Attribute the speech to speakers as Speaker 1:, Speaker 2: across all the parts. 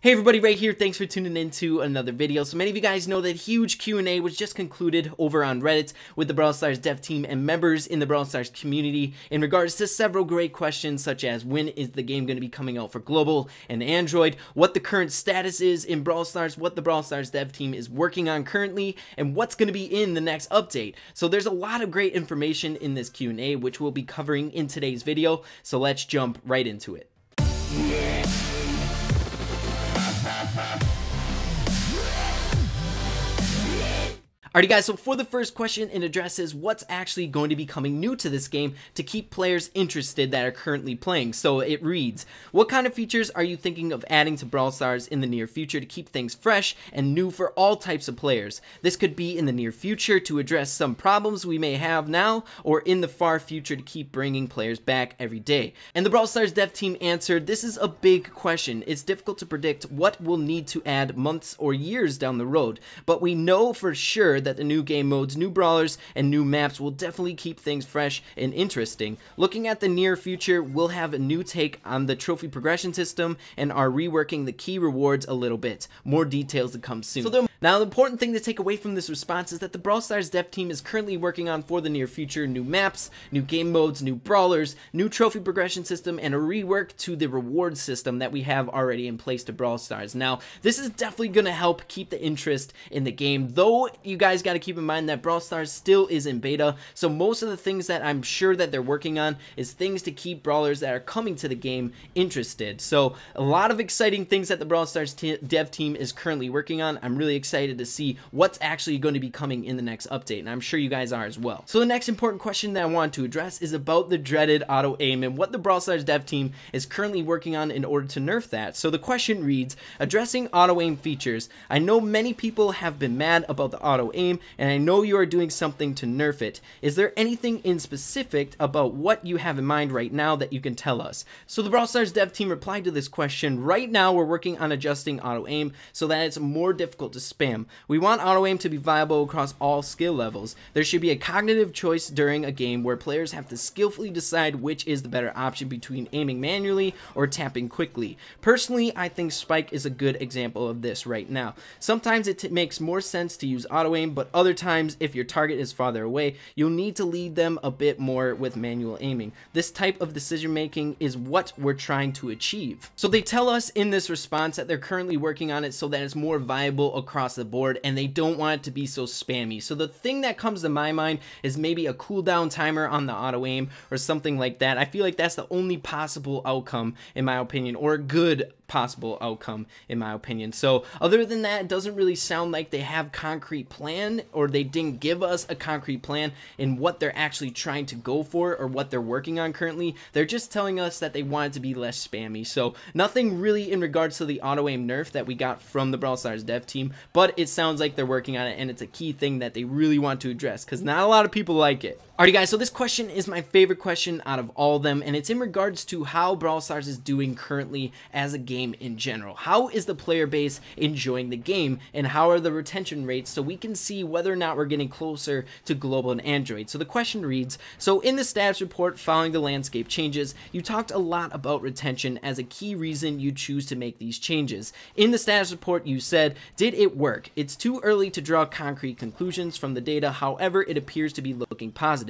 Speaker 1: Hey everybody, right here. Thanks for tuning in to another video. So many of you guys know that huge Q&A was just concluded over on Reddit with the Brawl Stars dev team and members in the Brawl Stars community in regards to several great questions such as when is the game going to be coming out for global and Android, what the current status is in Brawl Stars, what the Brawl Stars dev team is working on currently, and what's going to be in the next update. So there's a lot of great information in this Q&A which we'll be covering in today's video. So let's jump right into it. Alrighty guys, so for the first question, it addresses what's actually going to be coming new to this game to keep players interested that are currently playing. So it reads, what kind of features are you thinking of adding to Brawl Stars in the near future to keep things fresh and new for all types of players? This could be in the near future to address some problems we may have now, or in the far future to keep bringing players back every day. And the Brawl Stars dev team answered, this is a big question. It's difficult to predict what we'll need to add months or years down the road, but we know for sure that the new game modes, new brawlers, and new maps will definitely keep things fresh and interesting. Looking at the near future, we'll have a new take on the trophy progression system and are reworking the key rewards a little bit. More details to come soon. Now, the important thing to take away from this response is that the Brawl Stars dev team is currently working on for the near future new maps, new game modes, new brawlers, new trophy progression system, and a rework to the reward system that we have already in place to Brawl Stars. Now, this is definitely going to help keep the interest in the game, though you guys got to keep in mind that Brawl Stars still is in beta, so most of the things that I'm sure that they're working on is things to keep brawlers that are coming to the game interested. So a lot of exciting things that the Brawl Stars dev team is currently working on. I'm really excited to see what's actually going to be coming in the next update, and I'm sure you guys are as well. So the next important question that I want to address is about the dreaded auto aim and what the Brawl Stars dev team is currently working on in order to nerf that. So the question reads, addressing auto aim features. I know many people have been mad about the auto aim, and I know you are doing something to nerf it. Is there anything in specific about what you have in mind right now that you can tell us? So the Brawl Stars dev team replied to this question, right now we're working on adjusting auto aim so that it's more difficult to spam. We want auto aim to be viable across all skill levels. There should be a cognitive choice during a game where players have to skillfully decide which is the better option between aiming manually or tapping quickly. Personally, I think Spike is a good example of this right now. Sometimes it makes more sense to use auto aim, but other times if your target is farther away, you'll need to lead them a bit more with manual aiming. This type of decision making is what we're trying to achieve. So they tell us in this response that they're currently working on it so that it's more viable across the board and they don't want it to be so spammy. So the thing that comes to my mind is maybe a cooldown timer on the auto aim or something like that. I feel like that's the only possible outcome in my opinion, or a good possible outcome in my opinion. So other than that, it doesn't really sound like they have concrete plan, or they didn't give us a concrete plan in what they're actually trying to go for or what they're working on currently. They're just telling us that they want it to be less spammy. So nothing really in regards to the auto aim nerf that we got from the Brawl Stars dev team, but it sounds like they're working on it and it's a key thing that they really want to address because not a lot of people like it. Alrighty guys, so this question is my favorite question out of all of them, and it's in regards to how Brawl Stars is doing currently as a game in general. How is the player base enjoying the game, and how are the retention rates, so we can see whether or not we're getting closer to global and Android. So the question reads, so in the status report following the landscape changes, you talked a lot about retention as a key reason you choose to make these changes. In the status report you said, did it work? It's too early to draw concrete conclusions from the data, however it appears to be looking positive.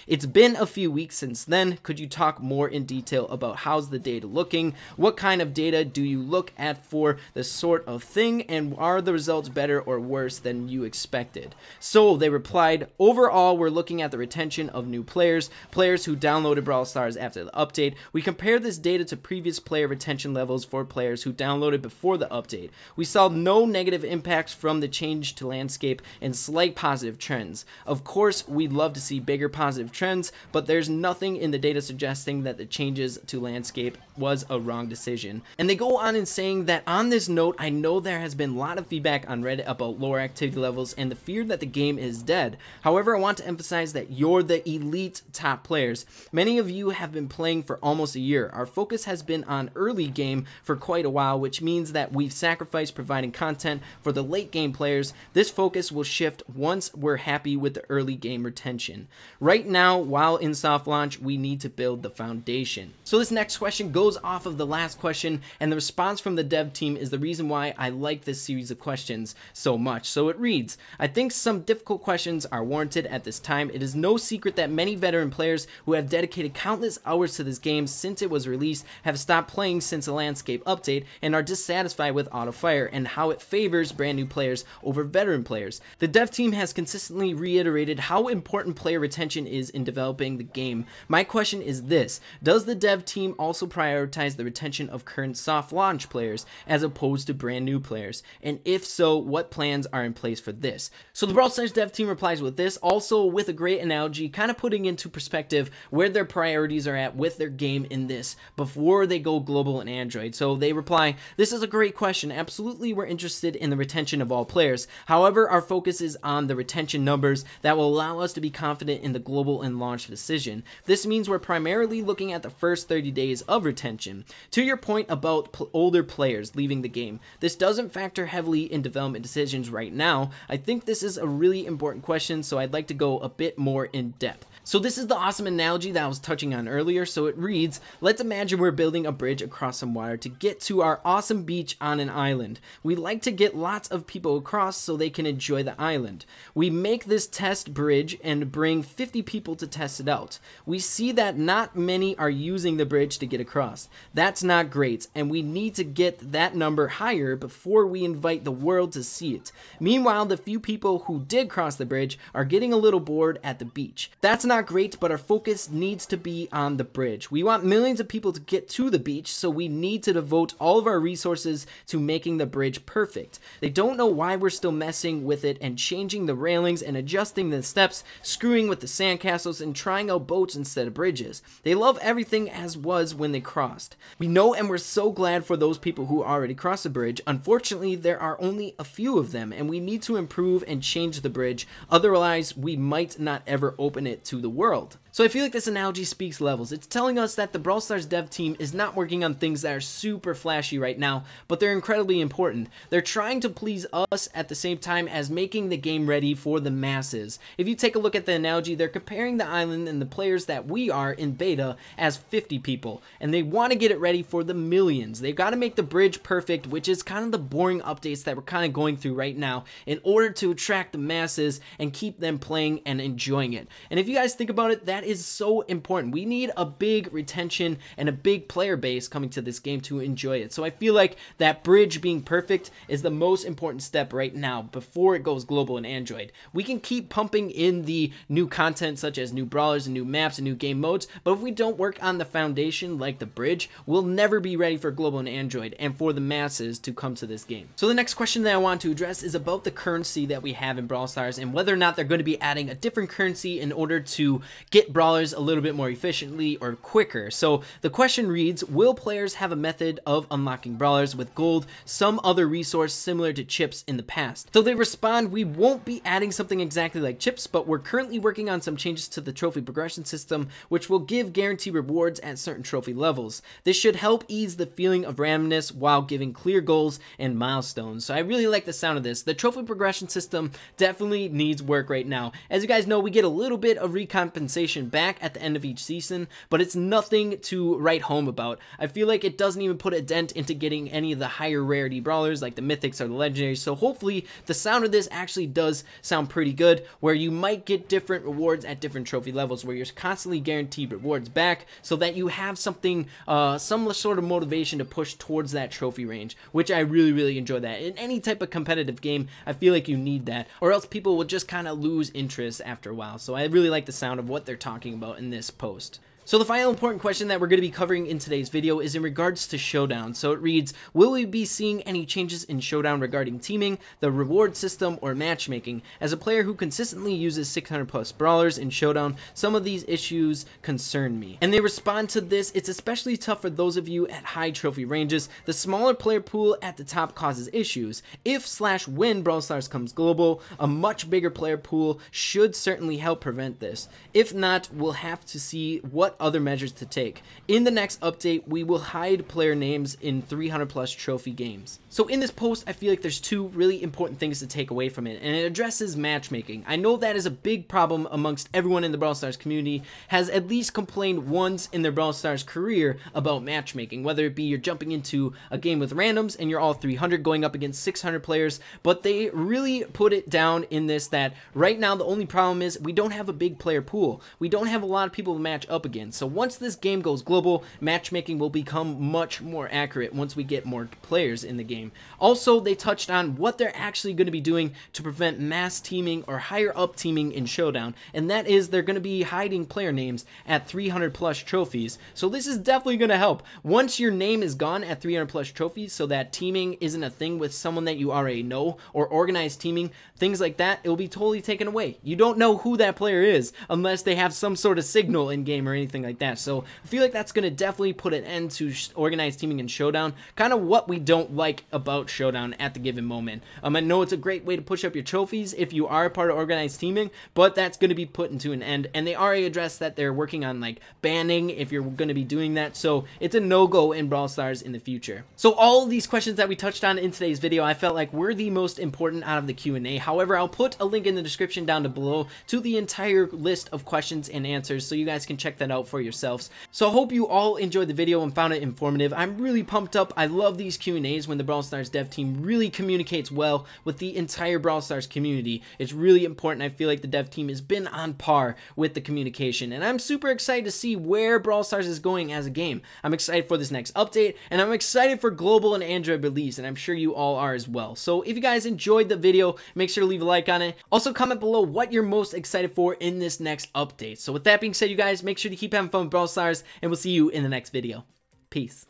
Speaker 1: It's been a few weeks since then. Could you talk more in detail about how's the data looking? What kind of data do you look at for the sort of thing, and are the results better or worse than you expected? So they replied, overall we're looking at the retention of new players who downloaded Brawl Stars after the update. We compare this data to previous player retention levels for players who downloaded before the update. We saw no negative impacts from the change to landscape and slight positive trends. Of course, we'd love to see bigger positive trends, but there's nothing in the data suggesting that the changes to landscape was a wrong decision. And they go on in saying that on this note, I know there has been a lot of feedback on Reddit about lower activity levels and the fear that the game is dead. However, I want to emphasize that you're the elite top players. Many of you have been playing for almost a year. Our focus has been on early game for quite a while, which means that we've sacrificed providing content for the late game players. This focus will shift once we're happy with the early game retention. Right now, while in soft launch, we need to build the foundation. So this next question goes off of the last question, and the response from the dev team is the reason why I like this series of questions so much. So it reads, I think some difficult questions are warranted at this time. It is no secret that many veteran players who have dedicated countless hours to this game since it was released have stopped playing since the landscape update and are dissatisfied with auto fire and how it favors brand new players over veteran players. The dev team has consistently reiterated how important player retention is in developing the game. My question is this: does the dev team also prioritize the retention of current soft launch players as opposed to brand new players? And if so, what plans are in place for this? So the Brawl Stars dev team replies with this, also with a great analogy, kind of putting into perspective where their priorities are at with their game in this before they go global and Android. So they reply, this is a great question. Absolutely, we're interested in the retention of all players. However, our focus is on the retention numbers that will allow us to be confident in the global and launch decision. This means we're primarily looking at the first 30 days of retention. To your point about older players leaving the game, this doesn't factor heavily in development decisions right now. I think this is a really important question, so I'd like to go a bit more in depth. So this is the awesome analogy that I was touching on earlier. So it reads, let's imagine we're building a bridge across some water to get to our awesome beach on an island. We like to get lots of people across so they can enjoy the island. We make this test bridge and bring 50 people to test it out. We see that not many are using the bridge to get across. That's not great, and we need to get that number higher before we invite the world to see it. Meanwhile, the few people who did cross the bridge are getting a little bored at the beach. That's not great, but our focus needs to be on the bridge. We want millions of people to get to the beach, so we need to devote all of our resources to making the bridge perfect. They don't know why we're still messing with it and changing the railings and adjusting the steps, screwing with the sandcastles and trying out boats instead of bridges. They love everything as was when they crossed. We know, and we're so glad for those people who already crossed the bridge. Unfortunately, there are only a few of them, and we need to improve and change the bridge. Otherwise, we might not ever open it to the world. So I feel like this analogy speaks levels. It's telling us that the Brawl Stars dev team is not working on things that are super flashy right now, but they're incredibly important. They're trying to please us at the same time as making the game ready for the masses. If you take a look at the analogy, they're comparing the island and the players that we are in beta as 50 people, and they want to get it ready for the millions. They've got to make the bridge perfect, which is kind of the boring updates that we're kind of going through right now in order to attract the masses and keep them playing and enjoying it. And if you guys think about it, that is so important. We need a big retention and a big player base coming to this game to enjoy it. So I feel like that bridge being perfect is the most important step right now before it goes global and Android. We can keep pumping in the new content such as new brawlers and new maps and new game modes, but if we don't work on the foundation like the bridge, we'll never be ready for global and Android and for the masses to come to this game. So the next question that I want to address is about the currency that we have in Brawl Stars and whether or not they're going to be adding a different currency in order to get brawlers a little bit more efficiently or quicker. So the question reads, will players have a method of unlocking brawlers with gold, some other resource similar to chips in the past? So they respond, we won't be adding something exactly like chips, but we're currently working on some changes to the trophy progression system, which will give guaranteed rewards at certain trophy levels. This should help ease the feeling of randomness while giving clear goals and milestones. So I really like the sound of this. The trophy progression system definitely needs work right now. As you guys know, we get a little bit of recompensation back at the end of each season, but it's nothing to write home about. I feel like it doesn't even put a dent into getting any of the higher rarity brawlers like the mythics or the legendaries. So hopefully the sound of this actually does sound pretty good, where you might get different rewards at different trophy levels, where you're constantly guaranteed rewards back so that you have something, some sort of motivation to push towards that trophy range, which I really enjoy that. In any type of competitive game, I feel like you need that, or else people will just kind of lose interest after a while. So I really like the sound of what they're talking about in this post. So the final important question that we're going to be covering in today's video is in regards to Showdown. So it reads, will we be seeing any changes in Showdown regarding teaming, the reward system, or matchmaking? As a player who consistently uses 600 plus brawlers in Showdown, some of these issues concern me. And they respond to this, it's especially tough for those of you at high trophy ranges. The smaller player pool at the top causes issues. If/when Brawl Stars comes global, a much bigger player pool should certainly help prevent this. If not, we'll have to see what what other measures to take. In the next update, we will hide player names in 300 plus trophy games. So in this post, I feel like there's two really important things to take away from it, and it addresses matchmaking. I know that is a big problem amongst everyone in the Brawl Stars community, has at least complained once in their Brawl Stars career about matchmaking, whether it be you're jumping into a game with randoms and you're all 300 going up against 600 players, but they really put it down in this that right now the only problem is we don't have a big player pool. We don't have a lot of people to match up against. So once this game goes global, matchmaking will become much more accurate once we get more players in the game. Also, they touched on what they're actually going to be doing to prevent mass teaming or higher up teaming in Showdown, and that is they're going to be hiding player names at 300 plus trophies. So this is definitely going to help. Once your name is gone at 300 plus trophies, so that teaming isn't a thing with someone that you already know, or organized teaming, things like that, it will be totally taken away. You don't know who that player is unless they have some sort of signal in game or anything like that. So I feel like that's going to definitely put an end to organized teaming in Showdown, kind of what we don't like about Showdown at the given moment. I know it's a great way to push up your trophies if you are a part of organized teaming, but that's going to be put into an end, and they already addressed that they're working on like banning if you're going to be doing that, so it's a no-go in Brawl Stars in the future. So all of these questions that we touched on in today's video, I felt like were the most important out of the Q&A. However, I'll put a link in the description down below to the entire list of questions and answers so you guys can check that out for yourselves. So I hope you all enjoyed the video and found it informative. I'm really pumped up. I love these Q&As when the Brawl Stars dev team really communicates well with the entire Brawl Stars community. It's really important. I feel like the dev team has been on par with the communication, and I'm super excited to see where Brawl Stars is going as a game. I'm excited for this next update, and I'm excited for global and Android release, and I'm sure you all are as well. So if you guys enjoyed the video, make sure to leave a like on it. Also comment below what you're most excited for in this next update. So with that being said, you guys, make sure to keep having fun with Brawl Stars, and we'll see you in the next video. Peace.